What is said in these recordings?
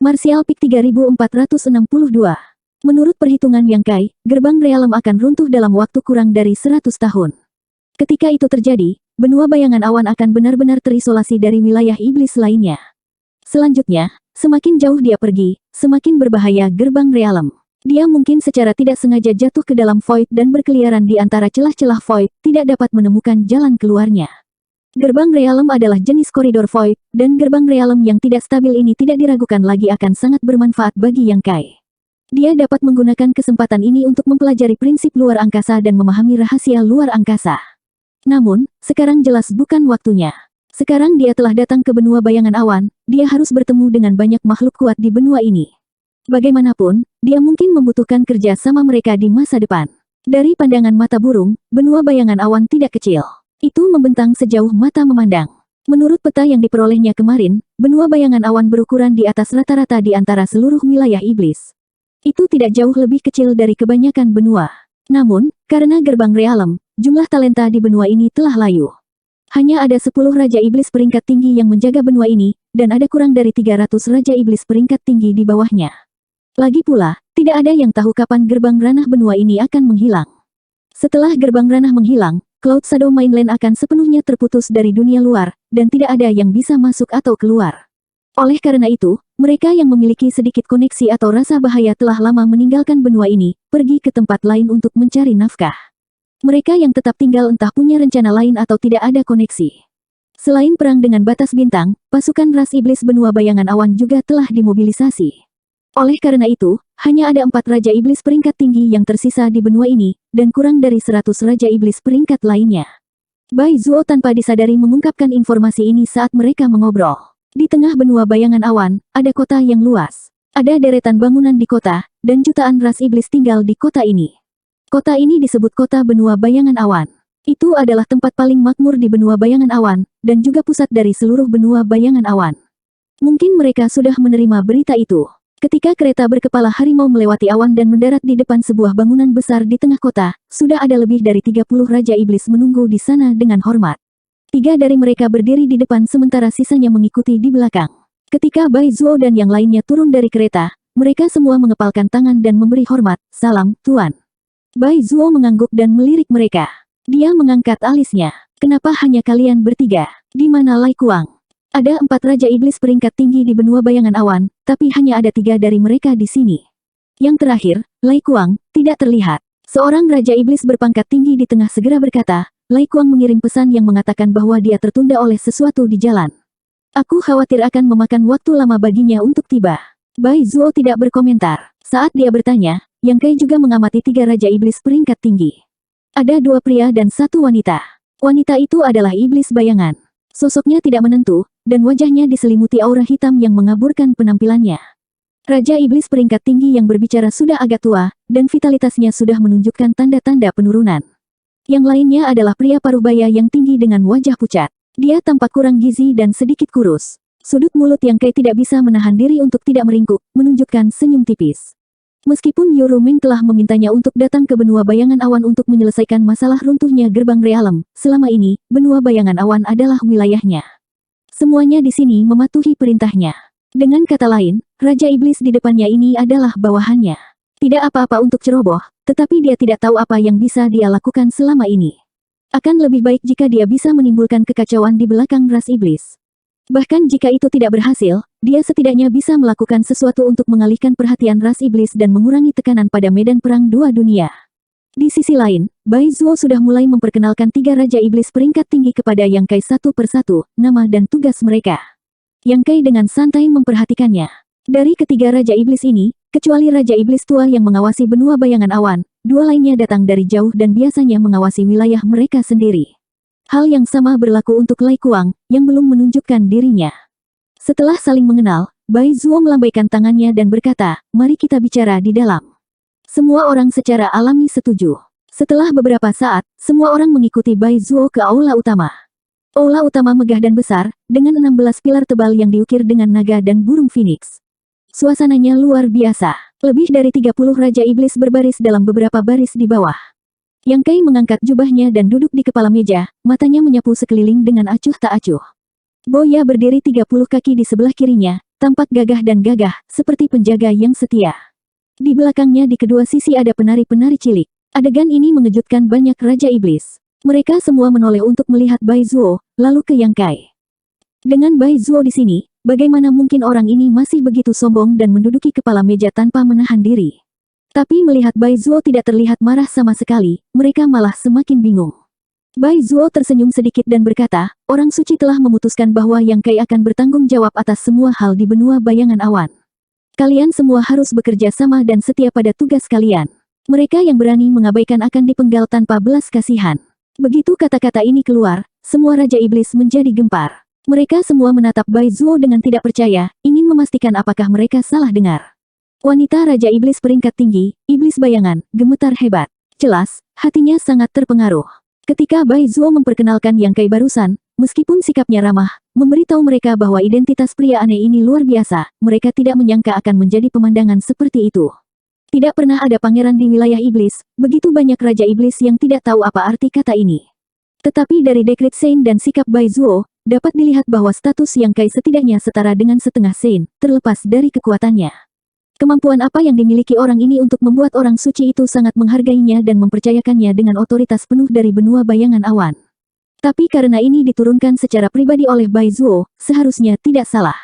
Martial Peak 3462. Menurut perhitungan Yang Kai, gerbang realem akan runtuh dalam waktu kurang dari 100 tahun. Ketika itu terjadi, benua bayangan awan akan benar-benar terisolasi dari wilayah iblis lainnya. Selanjutnya, semakin jauh dia pergi, semakin berbahaya gerbang realem. Dia mungkin secara tidak sengaja jatuh ke dalam void dan berkeliaran di antara celah-celah void, tidak dapat menemukan jalan keluarnya. Gerbang realem adalah jenis koridor void, dan gerbang realem yang tidak stabil ini tidak diragukan lagi akan sangat bermanfaat bagi Yang Kai. Dia dapat menggunakan kesempatan ini untuk mempelajari prinsip luar angkasa dan memahami rahasia luar angkasa. Namun, sekarang jelas bukan waktunya. Sekarang dia telah datang ke benua bayangan awan, dia harus bertemu dengan banyak makhluk kuat di benua ini. Bagaimanapun, dia mungkin membutuhkan kerja sama mereka di masa depan. Dari pandangan mata burung, benua bayangan awan tidak kecil. Itu membentang sejauh mata memandang. Menurut peta yang diperolehnya kemarin, benua bayangan awan berukuran di atas rata-rata di antara seluruh wilayah iblis. Itu tidak jauh lebih kecil dari kebanyakan benua. Namun, karena gerbang realem, jumlah talenta di benua ini telah layu. Hanya ada 10 Raja Iblis peringkat tinggi yang menjaga benua ini, dan ada kurang dari 300 Raja Iblis peringkat tinggi di bawahnya. Lagi pula, tidak ada yang tahu kapan gerbang ranah benua ini akan menghilang. Setelah gerbang ranah menghilang, Cloud Shadow Mainland akan sepenuhnya terputus dari dunia luar, dan tidak ada yang bisa masuk atau keluar. Oleh karena itu, mereka yang memiliki sedikit koneksi atau rasa bahaya telah lama meninggalkan benua ini, pergi ke tempat lain untuk mencari nafkah. Mereka yang tetap tinggal entah punya rencana lain atau tidak ada koneksi. Selain perang dengan batas bintang, pasukan ras iblis benua bayangan awan juga telah dimobilisasi. Oleh karena itu, hanya ada 4 Raja Iblis peringkat tinggi yang tersisa di benua ini, dan kurang dari 100 Raja Iblis peringkat lainnya. Bai Zuo tanpa disadari mengungkapkan informasi ini saat mereka mengobrol. Di tengah benua bayangan awan, ada kota yang luas. Ada deretan bangunan di kota, dan jutaan ras iblis tinggal di kota ini. Kota ini disebut kota benua bayangan awan. Itu adalah tempat paling makmur di benua bayangan awan, dan juga pusat dari seluruh benua bayangan awan. Mungkin mereka sudah menerima berita itu. Ketika kereta berkepala harimau melewati awan dan mendarat di depan sebuah bangunan besar di tengah kota, sudah ada lebih dari 30 Raja Iblis menunggu di sana dengan hormat. 3 dari mereka berdiri di depan sementara sisanya mengikuti di belakang. Ketika Bai Zuo dan yang lainnya turun dari kereta, mereka semua mengepalkan tangan dan memberi hormat, "Salam, Tuan." Bai Zuo mengangguk dan melirik mereka. Dia mengangkat alisnya. "Kenapa hanya kalian bertiga? Di mana Lai Kuang?" Ada 4 Raja Iblis peringkat tinggi di benua bayangan awan, tapi hanya ada 3 dari mereka di sini. Yang terakhir, Lai Kuang, tidak terlihat. Seorang Raja Iblis berpangkat tinggi di tengah segera berkata, Lai Kuang mengirim pesan yang mengatakan bahwa dia tertunda oleh sesuatu di jalan. Aku khawatir akan memakan waktu lama baginya untuk tiba. Bai Zuo tidak berkomentar. Saat dia bertanya, Yang Kai juga mengamati 3 Raja Iblis peringkat tinggi. Ada 2 pria dan 1 wanita. Wanita itu adalah iblis bayangan. Sosoknya tidak menentu, dan wajahnya diselimuti aura hitam yang mengaburkan penampilannya. Raja Iblis peringkat tinggi yang berbicara sudah agak tua, dan vitalitasnya sudah menunjukkan tanda-tanda penurunan. Yang lainnya adalah pria paruh-baya yang tinggi dengan wajah pucat. Dia tampak kurang gizi dan sedikit kurus. Sudut mulut Yang Kai tidak bisa menahan diri untuk tidak meringkuk, menunjukkan senyum tipis. Meskipun Yu Rumeng telah memintanya untuk datang ke benua bayangan awan untuk menyelesaikan masalah runtuhnya gerbang realem, selama ini, benua bayangan awan adalah wilayahnya. Semuanya di sini mematuhi perintahnya. Dengan kata lain, Raja Iblis di depannya ini adalah bawahannya. Tidak apa-apa untuk ceroboh, tetapi dia tidak tahu apa yang bisa dia lakukan selama ini. Akan lebih baik jika dia bisa menimbulkan kekacauan di belakang ras iblis. Bahkan jika itu tidak berhasil, dia setidaknya bisa melakukan sesuatu untuk mengalihkan perhatian ras iblis dan mengurangi tekanan pada medan perang 2 dunia. Di sisi lain, Bai Zuo sudah mulai memperkenalkan 3 Raja Iblis peringkat tinggi kepada Yang Kai satu persatu, nama dan tugas mereka. Yang Kai dengan santai memperhatikannya. Dari ketiga Raja Iblis ini, kecuali Raja Iblis tua yang mengawasi benua bayangan awan, 2 lainnya datang dari jauh dan biasanya mengawasi wilayah mereka sendiri. Hal yang sama berlaku untuk Lai Kuang, yang belum menunjukkan dirinya. Setelah saling mengenal, Bai Zuo melambaikan tangannya dan berkata, "Mari kita bicara di dalam." Semua orang secara alami setuju. Setelah beberapa saat, semua orang mengikuti Bai Zuo ke aula utama. Aula utama megah dan besar, dengan 16 pilar tebal yang diukir dengan naga dan burung phoenix. Suasananya luar biasa. Lebih dari 30 Raja Iblis berbaris dalam beberapa baris di bawah. Yang Kai mengangkat jubahnya dan duduk di kepala meja, matanya menyapu sekeliling dengan acuh tak acuh. Boya berdiri 30 kaki di sebelah kirinya, tampak gagah dan gagah, seperti penjaga yang setia. Di belakangnya di kedua sisi ada penari-penari cilik. Adegan ini mengejutkan banyak Raja Iblis. Mereka semua menoleh untuk melihat Bai Zuo, lalu ke Yang Kai. Dengan Bai Zuo di sini, bagaimana mungkin orang ini masih begitu sombong dan menduduki kepala meja tanpa menahan diri? Tapi melihat Bai Zuo tidak terlihat marah sama sekali, mereka malah semakin bingung. Bai Zuo tersenyum sedikit dan berkata, orang suci telah memutuskan bahwa Yang Kai akan bertanggung jawab atas semua hal di benua bayangan awan. Kalian semua harus bekerja sama dan setia pada tugas kalian. Mereka yang berani mengabaikan akan dipenggal tanpa belas kasihan. Begitu kata-kata ini keluar, semua Raja Iblis menjadi gempar. Mereka semua menatap Bai Zuo dengan tidak percaya, ingin memastikan apakah mereka salah dengar. Wanita Raja Iblis peringkat tinggi, Iblis Bayangan, gemetar hebat. Jelas, hatinya sangat terpengaruh. Ketika Bai Zuo memperkenalkan Yang Kai barusan, meskipun sikapnya ramah, memberitahu mereka bahwa identitas pria aneh ini luar biasa, mereka tidak menyangka akan menjadi pemandangan seperti itu. Tidak pernah ada pangeran di wilayah iblis, begitu banyak Raja Iblis yang tidak tahu apa arti kata ini. Tetapi dari dekrit Sein dan sikap Bai Zuo, dapat dilihat bahwa status Yang Kai setidaknya setara dengan setengah Sein, terlepas dari kekuatannya. Kemampuan apa yang dimiliki orang ini untuk membuat orang suci itu sangat menghargainya dan mempercayakannya dengan otoritas penuh dari benua bayangan awan. Tapi karena ini diturunkan secara pribadi oleh Bai Zuo, seharusnya tidak salah.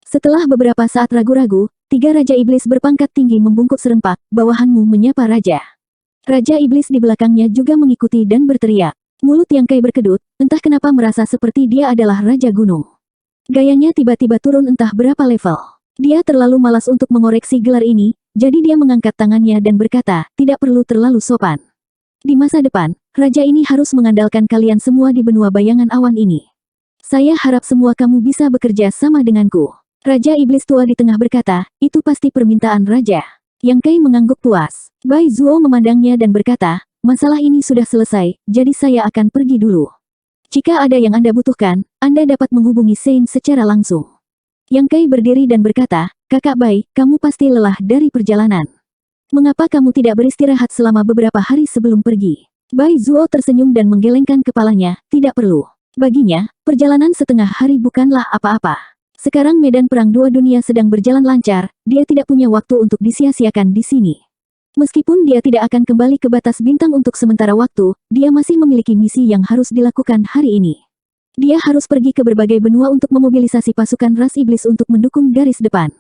Setelah beberapa saat ragu-ragu, 3 Raja Iblis berpangkat tinggi membungkuk serempak, bawahanmu menyapa Raja. Raja Iblis di belakangnya juga mengikuti dan berteriak. Mulut Yang Kai berkedut, entah kenapa merasa seperti dia adalah Raja Gunung. Gayanya tiba-tiba turun entah berapa level. Dia terlalu malas untuk mengoreksi gelar ini, jadi dia mengangkat tangannya dan berkata, tidak perlu terlalu sopan. Di masa depan, Raja ini harus mengandalkan kalian semua di benua bayangan awan ini. Saya harap semua kamu bisa bekerja sama denganku. Raja Iblis tua di tengah berkata, itu pasti permintaan Raja. Yang Kai mengangguk puas. Bai Zuo memandangnya dan berkata, masalah ini sudah selesai, jadi saya akan pergi dulu. Jika ada yang Anda butuhkan, Anda dapat menghubungi Sein secara langsung. Yang Kai berdiri dan berkata, Kakak Bai, kamu pasti lelah dari perjalanan. Mengapa kamu tidak beristirahat selama beberapa hari sebelum pergi? Bai Zuo tersenyum dan menggelengkan kepalanya, tidak perlu. Baginya, perjalanan setengah hari bukanlah apa-apa. Sekarang medan perang dua dunia sedang berjalan lancar, dia tidak punya waktu untuk disia-siakan di sini. Meskipun dia tidak akan kembali ke batas bintang untuk sementara waktu, dia masih memiliki misi yang harus dilakukan hari ini. Dia harus pergi ke berbagai benua untuk memobilisasi pasukan ras iblis untuk mendukung garis depan.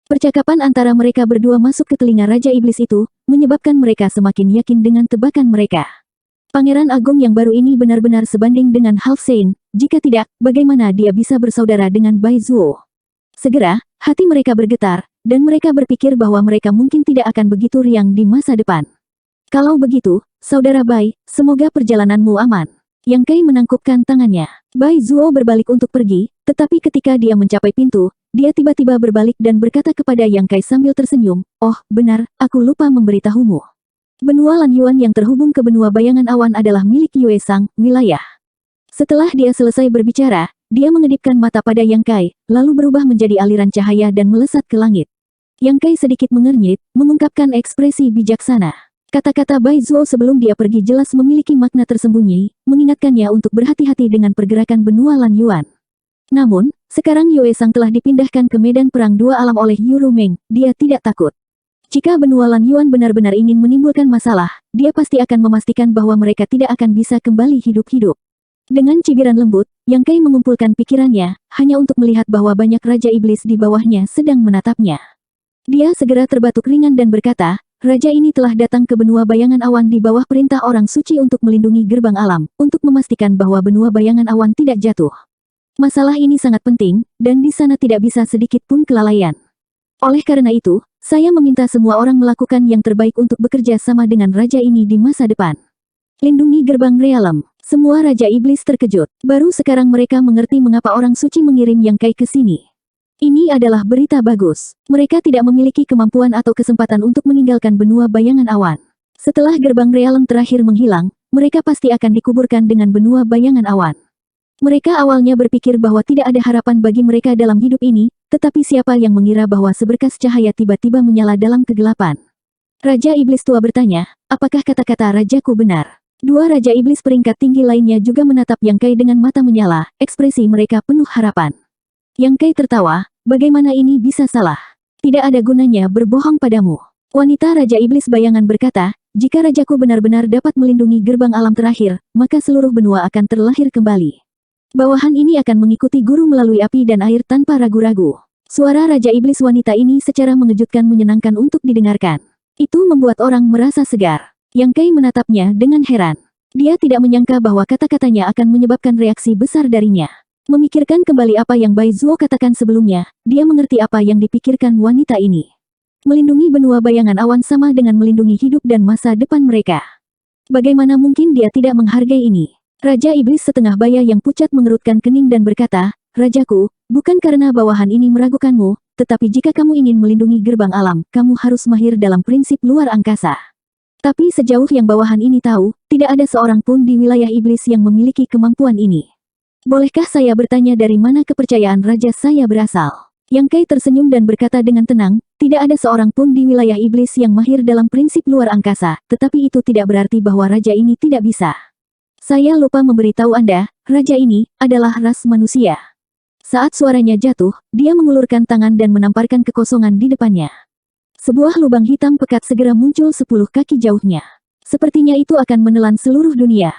Percakapan antara mereka berdua masuk ke telinga Raja Iblis itu, menyebabkan mereka semakin yakin dengan tebakan mereka. Pangeran Agung yang baru ini benar-benar sebanding dengan Half Sein, jika tidak, bagaimana dia bisa bersaudara dengan Bai Zuo? Segera, hati mereka bergetar, dan mereka berpikir bahwa mereka mungkin tidak akan begitu riang di masa depan. Kalau begitu, Saudara Bai, semoga perjalananmu aman. Yang Kai menangkupkan tangannya. Bai Zuo berbalik untuk pergi, tetapi ketika dia mencapai pintu, dia tiba-tiba berbalik dan berkata kepada Yang Kai sambil tersenyum, oh, benar, aku lupa memberitahumu. Benua Lan Yuan yang terhubung ke benua bayangan awan adalah milik Yue Sang, wilayah. Setelah dia selesai berbicara, dia mengedipkan mata pada Yang Kai, lalu berubah menjadi aliran cahaya dan melesat ke langit. Yang Kai sedikit mengernyit, mengungkapkan ekspresi bijaksana. Kata-kata Bai Zuo sebelum dia pergi jelas memiliki makna tersembunyi, mengingatkannya untuk berhati-hati dengan pergerakan benua Lan Yuan. Namun, sekarang Yue Sang telah dipindahkan ke medan perang dua alam oleh Yu Rumeng, dia tidak takut. Jika benua Lan Yuan benar-benar ingin menimbulkan masalah, dia pasti akan memastikan bahwa mereka tidak akan bisa kembali hidup-hidup. Dengan cibiran lembut, Yang Kai mengumpulkan pikirannya, hanya untuk melihat bahwa banyak Raja Iblis di bawahnya sedang menatapnya. Dia segera terbatuk ringan dan berkata, Raja ini telah datang ke benua bayangan awan di bawah perintah orang suci untuk melindungi gerbang alam, untuk memastikan bahwa benua bayangan awan tidak jatuh. Masalah ini sangat penting, dan di sana tidak bisa sedikit pun kelalaian. Oleh karena itu, saya meminta semua orang melakukan yang terbaik untuk bekerja sama dengan Raja ini di masa depan. Lindungi gerbang realem. Semua Raja Iblis terkejut. Baru sekarang mereka mengerti mengapa orang suci mengirim Yang Kai ke sini. Ini adalah berita bagus. Mereka tidak memiliki kemampuan atau kesempatan untuk meninggalkan benua bayangan awan. Setelah gerbang realem terakhir menghilang, mereka pasti akan dikuburkan dengan benua bayangan awan. Mereka awalnya berpikir bahwa tidak ada harapan bagi mereka dalam hidup ini, tetapi siapa yang mengira bahwa seberkas cahaya tiba-tiba menyala dalam kegelapan. Raja Iblis tua bertanya, apakah kata-kata rajaku benar? Dua Raja Iblis peringkat tinggi lainnya juga menatap Yang Kai dengan mata menyala, ekspresi mereka penuh harapan. Yang Kai tertawa, Bagaimana ini bisa salah? Tidak ada gunanya berbohong padamu. Wanita Raja Iblis Bayangan berkata, jika rajaku benar-benar dapat melindungi gerbang alam terakhir, maka seluruh benua akan terlahir kembali. Bawahan ini akan mengikuti guru melalui api dan air tanpa ragu-ragu. Suara Raja Iblis wanita ini secara mengejutkan menyenangkan untuk didengarkan. Itu membuat orang merasa segar. Yang Kai menatapnya dengan heran. Dia tidak menyangka bahwa kata-katanya akan menyebabkan reaksi besar darinya. Memikirkan kembali apa yang Bai Zuo katakan sebelumnya, dia mengerti apa yang dipikirkan wanita ini. Melindungi benua bayangan awan sama dengan melindungi hidup dan masa depan mereka. Bagaimana mungkin dia tidak menghargai ini? Raja Iblis setengah baya yang pucat mengerutkan kening dan berkata, Rajaku, bukan karena bawahan ini meragukanmu, tetapi jika kamu ingin melindungi gerbang alam, kamu harus mahir dalam prinsip luar angkasa. Tapi sejauh yang bawahan ini tahu, tidak ada seorang pun di wilayah iblis yang memiliki kemampuan ini. Bolehkah saya bertanya dari mana kepercayaan raja saya berasal? Yang Kai tersenyum dan berkata dengan tenang, tidak ada seorang pun di wilayah iblis yang mahir dalam prinsip luar angkasa, tetapi itu tidak berarti bahwa raja ini tidak bisa. Saya lupa memberitahu Anda, raja ini adalah ras manusia. Saat suaranya jatuh, dia mengulurkan tangan dan menamparkan kekosongan di depannya. Sebuah lubang hitam pekat segera muncul 10 kaki jauhnya. Sepertinya itu akan menelan seluruh dunia.